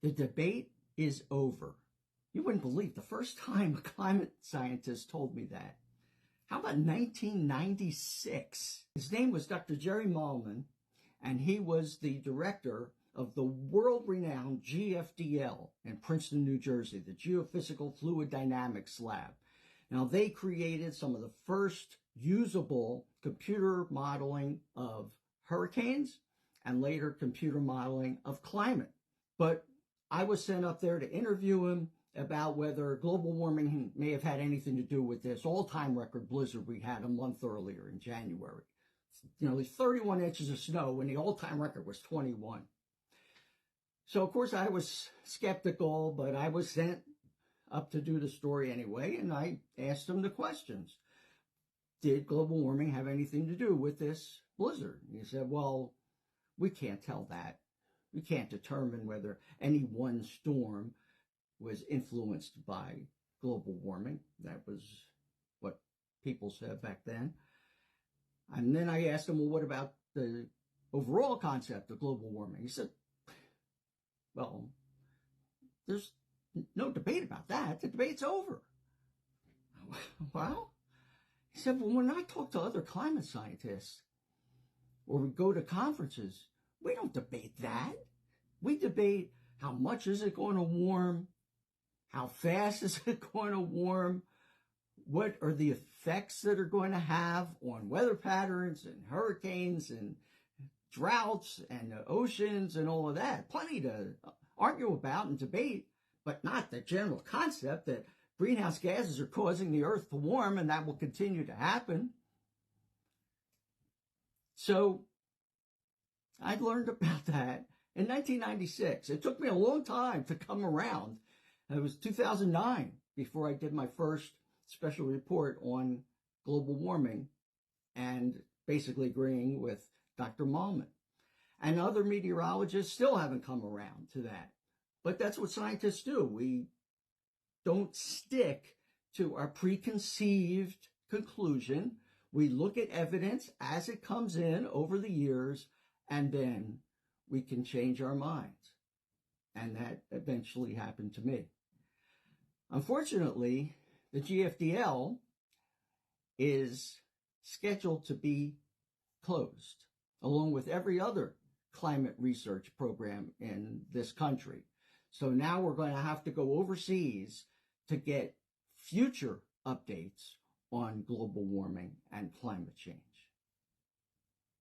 The debate is over. You wouldn't believe the first time a climate scientist told me that. How about 1996? His name was Dr. Jerry Mahlman, and he was the director of the world-renowned GFDL in Princeton, New Jersey, the Geophysical Fluid Dynamics Lab. Now, they created some of the first usable computer modeling of hurricanes and later computer modeling of climate. But I was sent up there to interview him about whether global warming may have had anything to do with this all-time record blizzard we had a month earlier in January. Nearly 31 inches of snow when the all-time record was 21. So, of course, I was skeptical, but I was sent up to do the story anyway, and I asked him the questions. Did global warming have anything to do with this blizzard? And he said, well, we can't tell that. We can't determine whether any one storm was influenced by global warming. That was what people said back then. And then I asked him, well, what about the overall concept of global warming? He said, well, there's no debate about that. The debate's over. Well, he said, well, when I talk to other climate scientists or we go to conferences, we don't debate that. We debate how much is it going to warm, how fast is it going to warm, what are the effects that are going to have on weather patterns and hurricanes and droughts and the oceans and all of that. Plenty to argue about and debate, but not the general concept that greenhouse gases are causing the earth to warm and that will continue to happen. So I learned about that in 1996. It took me a long time to come around. It was 2009 before I did my first special report on global warming and basically agreeing with Dr. Mahlman. And other meteorologists still haven't come around to that. But that's what scientists do. We don't stick to our preconceived conclusion. We look at evidence as it comes in over the years, and then we can change our minds. And that eventually happened to me. Unfortunately, the GFDL is scheduled to be closed, along with every other climate research program in this country. So now we're going to have to go overseas to get future updates on global warming and climate change.